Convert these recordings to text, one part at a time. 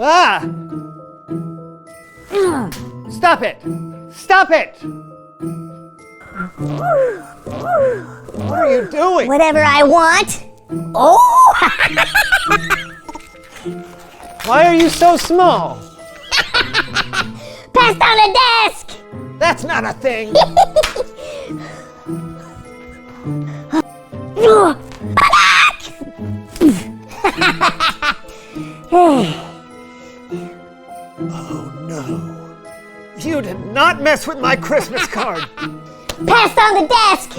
Ah! Stop it! Stop it! What are you doing? Whatever I want. Oh! Why are you so small? Pass down the desk! That's not a thing. Oh no. You did not mess with my Christmas card. Pass down the desk!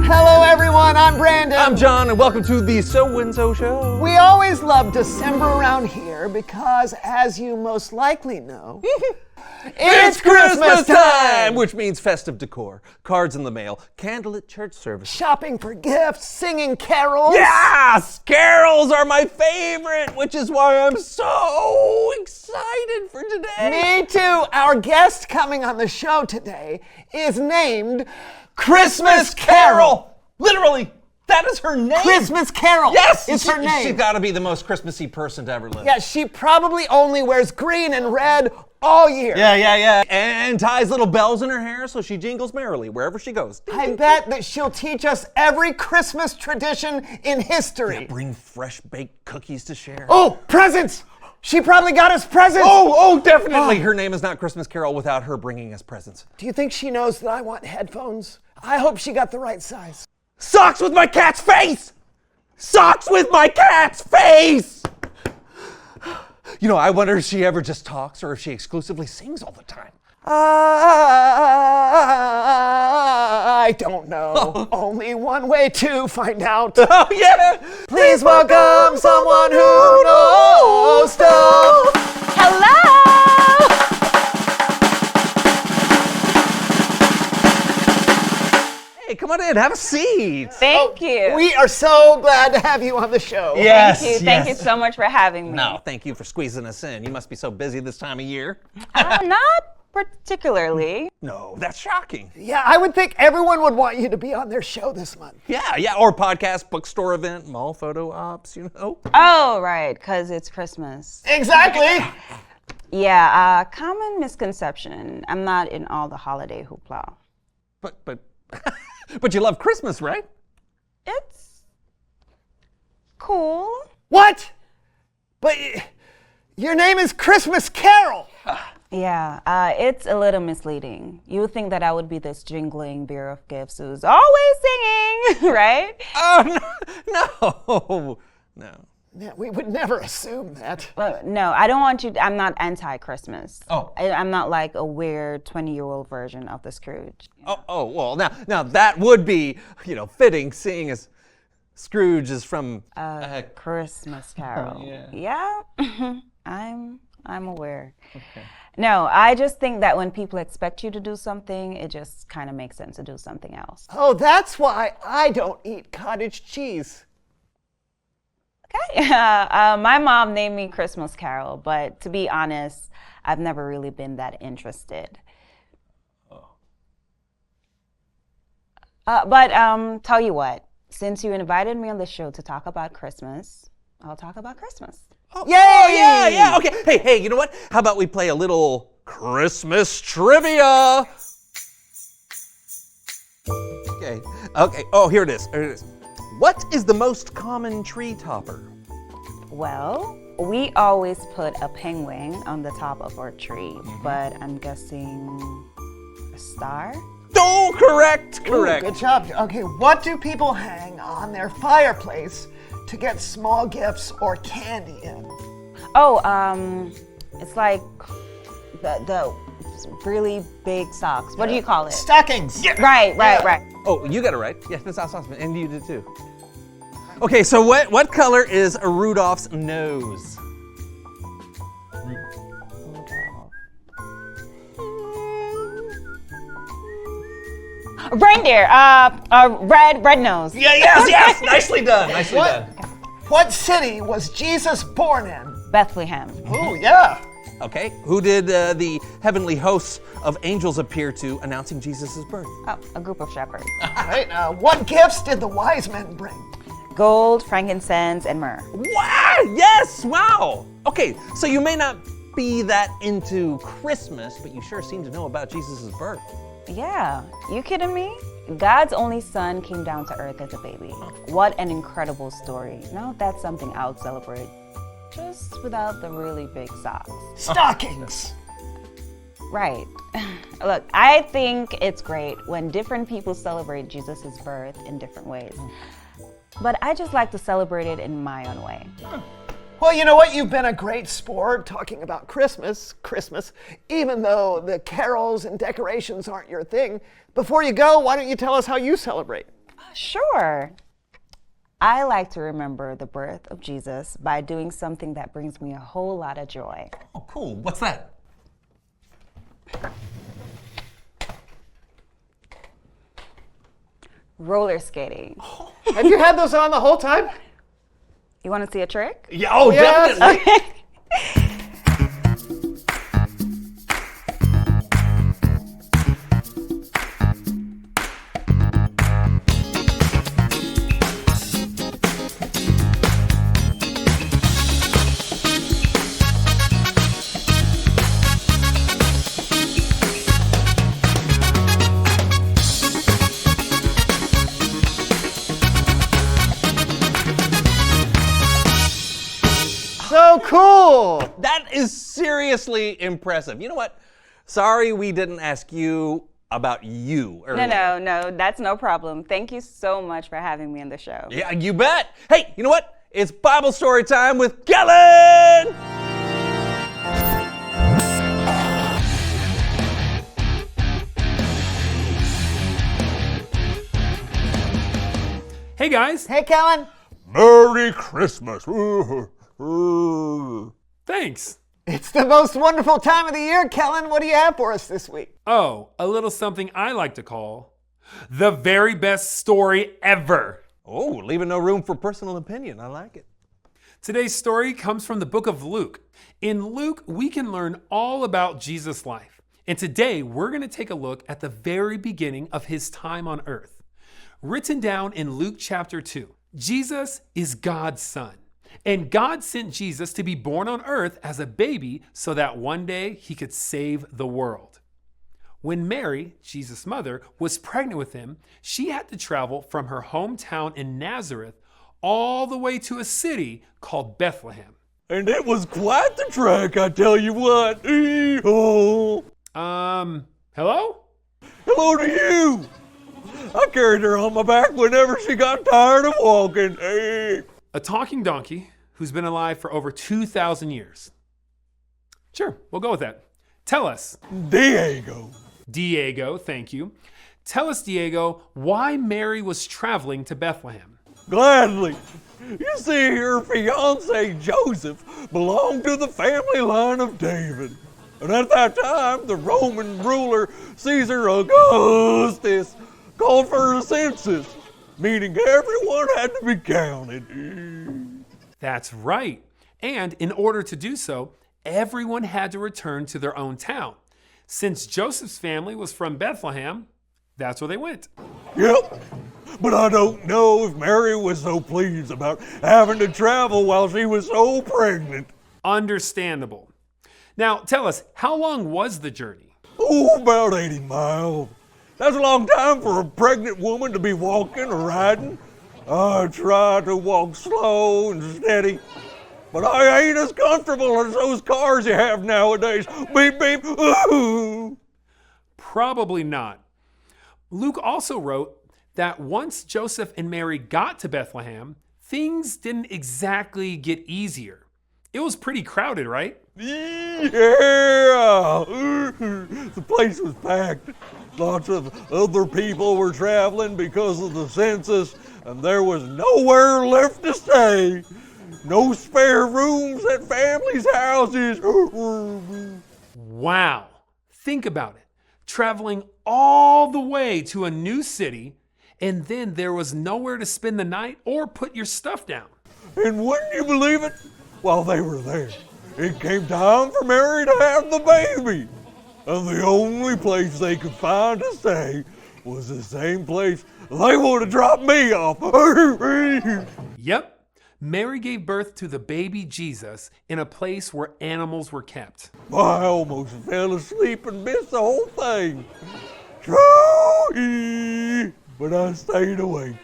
Hello everyone, I'm Brandon. I'm John, and welcome to the So-and-So Show. We always love December around here because, as you most likely know, It's Christmas time! Which means festive decor, cards in the mail, candlelit church service. Shopping for gifts, singing carols. Yes! Carols are my favorite, which is why I'm so excited for today. Me too. Our guest coming on the show today is named Christmas Carol. Literally, that is her name. Christmas Carol. Yes! It's her name. She's got to be the most Christmassy person to ever live. Yeah, she probably only wears green and red all year. Yeah. And ties little bells in her hair so she jingles merrily wherever she goes. I bet that she'll teach us every Christmas tradition in history. Bring fresh baked cookies to share. Oh, presents! She probably got us presents. Oh, definitely. Her name is not Christmas Carol without her bringing us presents. Do you think she knows that I want headphones? I hope she got the right size. Socks with my cat's face! Socks with my cat's face! You know, I wonder if she ever just talks or if she exclusively sings all the time. I don't know. Only one way to find out. Oh, yeah! Please welcome someone who knows stuff. Hello! Hey, come on in, have a seat. Thank you. We are so glad to have you on the show. Thank you so much for having me. No, thank you for squeezing us in. You must be so busy this time of year. Not particularly. No, that's shocking. Yeah, I would think everyone would want you to be on their show this month. Yeah, or podcast, bookstore event, mall photo ops, you know? Oh, right, because it's Christmas. Exactly. Yeah, common misconception. I'm not in all the holiday hoopla. But you love Christmas, right? It's cool. What? But your name is Christmas Carol. Yeah, it's a little misleading. You would think that I would be this jingling bearer of gifts who's always singing, right? Oh, no. Yeah, we would never assume that. But no, I don't want you. I'm not anti-Christmas. Oh. I'm not like a weird 20-year-old version of the Scrooge. Oh, well, now that would be, fitting, seeing as Scrooge is from Christmas Carol. yeah. Yeah, I'm aware. Okay. No, I just think that when people expect you to do something, it just kind of makes sense to do something else. Oh, that's why I don't eat cottage cheese. Okay. My mom named me Christmas Carol, but to be honest, I've never really been that interested. But tell you what, since you invited me on the show to talk about Christmas, I'll talk about Christmas. Oh, yeah, okay. Hey, you know what? How about we play a little Christmas trivia? Okay. Oh, here it is. What is the most common tree topper? Well, we always put a penguin on the top of our tree, but I'm guessing a star? Oh, correct. Ooh, good job. Okay, what do people hang on their fireplace to get small gifts or candy in? Oh, it's like the really big socks. What do you call it? Stockings. Yeah. Right. Oh, you got it right. Yeah, that's awesome. And you did too. Okay, so what color is Rudolph's nose? Reindeer. Red nose. Yes. Nicely done. What city was Jesus born in? Bethlehem. Oh, yeah. Okay, who did the heavenly hosts of angels appear to announcing Jesus' birth? Oh, a group of shepherds. Right? What gifts did the wise men bring? Gold, frankincense, and myrrh. Wow! Yes! Wow! Okay, so you may not be that into Christmas, but you sure seem to know about Jesus' birth. Yeah, you kidding me? God's only son came down to earth as a baby. What an incredible story. Now that's something I would celebrate, just without the really big socks. Stockings. Right. Look, I think it's great when different people celebrate Jesus' birth in different ways. But I just like to celebrate it in my own way. Well, you know what? You've been a great sport talking about Christmas, even though the carols and decorations aren't your thing. Before you go, why don't you tell us how you celebrate? Sure. I like to remember the birth of Jesus by doing something that brings me a whole lot of joy. Oh, cool. What's that? Roller skating. Have you had those on the whole time? You want to see a trick? Yeah, oh, Yes. definitely. So cool. That is seriously impressive. You know what? Sorry we didn't ask you about you earlier. No, that's no problem. Thank you so much for having me on the show. Yeah, you bet. Hey, you know what? It's Bible story time with Kellen! Hey guys, Hey, Kellen. Merry Christmas. thanks. It's the most wonderful time of the year, Kellen. What do you have for us this week? Oh, a little something I like to call the very best story ever. Oh, leaving no room for personal opinion. I like it. Today's story comes from the book of Luke. In Luke, we can learn all about Jesus' life. And today, we're going to take a look at the very beginning of his time on earth. Written down in Luke chapter 2, Jesus is God's son. And God sent Jesus to be born on earth as a baby so that one day he could save the world. When Mary, Jesus' mother, was pregnant with him, she had to travel from her hometown in Nazareth all the way to a city called Bethlehem. And it was quite the trek, I tell you what. Hee-haw. Hello? Hello to you. I carried her on my back whenever she got tired of walking. Hey. A talking donkey who's been alive for over 2,000 years. Sure, we'll go with that. Tell us, Diego. thank you. Tell us, Diego, why Mary was traveling to Bethlehem. Gladly. You see, her fiance Joseph belonged to the family line of David. And at that time, the Roman ruler Caesar Augustus called for a census, meaning everyone had to be counted. That's right. And in order to do so, everyone had to return to their own town. Since Joseph's family was from Bethlehem, that's where they went. Yep. But I don't know if Mary was so pleased about having to travel while she was so pregnant. Understandable. Now, tell us, how long was the journey? Oh, about 80 miles. That's a long time for a pregnant woman to be walking or riding. I try to walk slow and steady, but I ain't as comfortable as those cars you have nowadays. Beep, beep, ooh. Probably not. Luke also wrote that once Joseph and Mary got to Bethlehem, things didn't exactly get easier. It was pretty crowded, right? Yeah, the place was packed. Lots of other people were traveling because of the census, and there was nowhere left to stay. No spare rooms at families' houses. Wow. Think about it. Traveling all the way to a new city, and then there was nowhere to spend the night or put your stuff down. And wouldn't you believe it? While they were there, it came time for Mary to have the baby. And the only place they could find to stay was the same place they would have dropped me off. Yep. Mary gave birth to the baby Jesus in a place where animals were kept. I almost fell asleep and missed the whole thing. Try, but I stayed awake.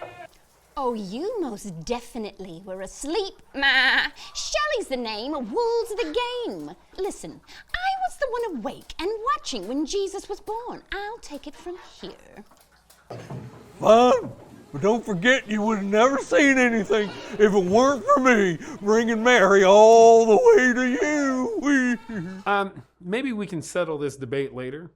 Oh, you most definitely were asleep, Ma. Shelley's the name, wool's the game. Listen, I was the one awake and watching when Jesus was born. I'll take it from here. Fine, but don't forget you would have never seen anything if it weren't for me bringing Mary all the way to you. Maybe we can settle this debate later.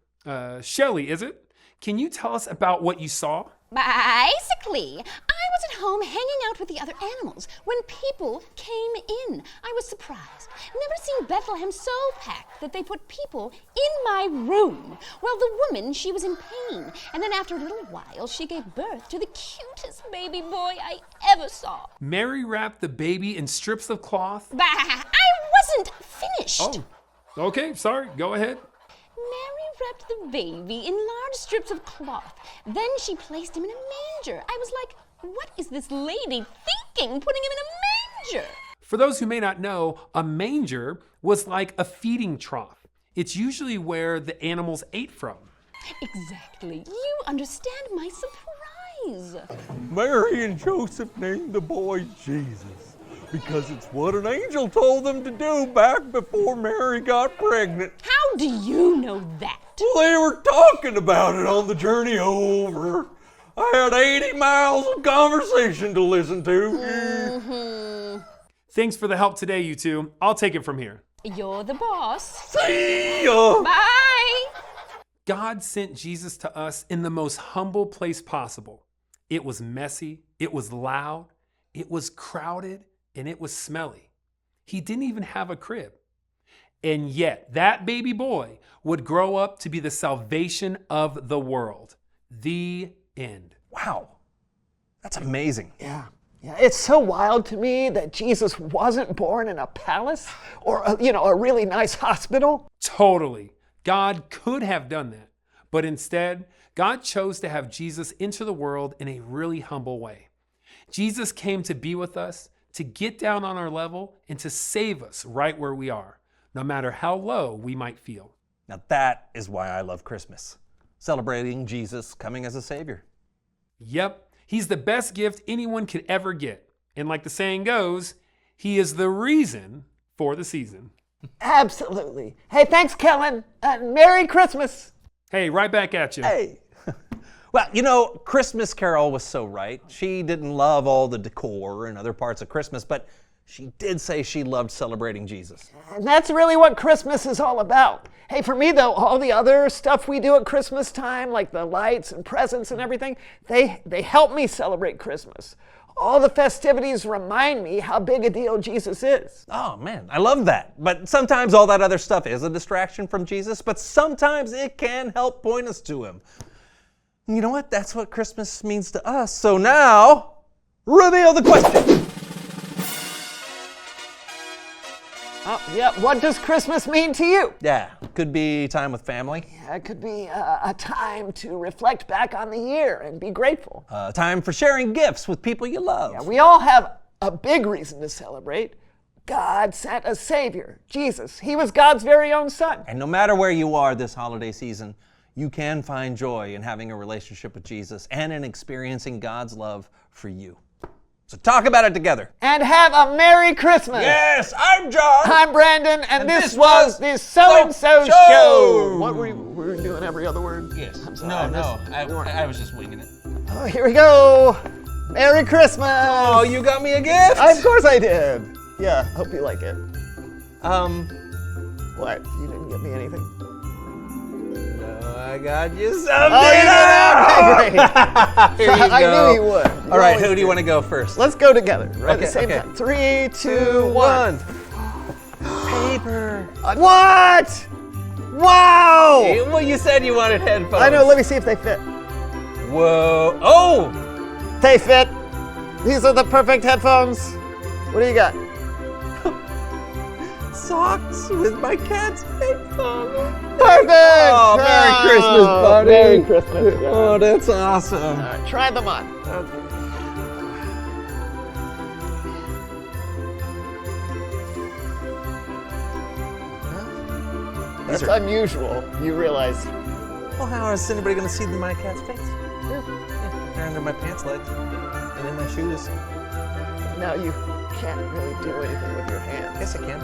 Shelley, is it? Can you tell us about what you saw? Basically, I was at home hanging out with the other animals when people came in. I was surprised. Never seen Bethlehem so packed that they put people in my room. Well, the woman, she was in pain. And then after a little while, she gave birth to the cutest baby boy I ever saw. Mary wrapped the baby in strips of cloth. Bah, I wasn't finished. Oh, okay, sorry, go ahead. Mary wrapped the baby in large strips of cloth. Then she placed him in a manger. I was like, what is this lady thinking, putting him in a manger? For those who may not know, a manger was like a feeding trough. It's usually where the animals ate from. Exactly. You understand my surprise. Mary and Joseph named the boy Jesus because it's what an angel told them to do back before Mary got pregnant. How do you know that? Well, they were talking about it on the journey over. I had 80 miles of conversation to listen to. Thanks for the help today, you two. I'll take it from here. You're the boss. See ya! Bye. God sent Jesus to us in the most humble place possible. It was messy, it was loud, it was crowded, and it was smelly. He didn't even have a crib. And yet, that baby boy would grow up to be the salvation of the world. The end. Wow. That's amazing. Yeah. Yeah, it's so wild to me that Jesus wasn't born in a palace or, a really nice hospital. Totally. God could have done that. But instead, God chose to have Jesus into the world in a really humble way. Jesus came to be with us, to get down on our level, and to save us right where we are, no matter how low we might feel. Now that is why I love Christmas. Celebrating Jesus coming as a savior. Yep, he's the best gift anyone could ever get. And like the saying goes, he is the reason for the season. Absolutely. Hey, thanks, Kellen. Merry Christmas. Hey, right back at you. Hey. Well, Christmas Carol was so right. She didn't love all the decor and other parts of Christmas, but she did say she loved celebrating Jesus. And that's really what Christmas is all about. Hey, for me, though, all the other stuff we do at Christmas time, like the lights and presents and everything, they help me celebrate Christmas. All the festivities remind me how big a deal Jesus is. Oh, man, I love that. But sometimes all that other stuff is a distraction from Jesus, but sometimes it can help point us to him. And you know what? That's what Christmas means to us. So now, reveal the question. Oh, yeah, what does Christmas mean to you? Yeah, could be time with family. Yeah, it could be a time to reflect back on the year and be grateful. Time for sharing gifts with people you love. Yeah, we all have a big reason to celebrate. God sent a Savior, Jesus. He was God's very own Son. And no matter where you are this holiday season, you can find joy in having a relationship with Jesus and in experiencing God's love for you. So talk about it together. And have a Merry Christmas. Yes, I'm John. I'm Brandon, and this this was was the So-and-So Show. Show. What were we doing every other word? Yes. I'm sorry, I was just winging it. Oh, here we go. Merry Christmas. Oh, you got me a gift? Of course I did. Yeah, hope you like it. Um, What? You didn't get me anything? no, I got you something. Oh, you did? Okay, great. Here you I go. knew you would. All right, who do you want to go first? Let's go together, right? At the Okay, same okay. time. 3, 2, 1. Paper. What? Wow! Well, you said you wanted headphones. I know, let me see if they fit. Whoa. Oh! They fit. These are the perfect headphones. What do you got? socks with my cat's face on them. Perfect! Oh, Merry Christmas, buddy. Merry Christmas. Yeah. Oh, that's awesome. All right, try them on. That's unusual. You realize. Well, how is anybody going to see my cat's face? Yeah, they're under my pants legs and in my shoes. Now you can't really do anything with your hands. Yes, I can.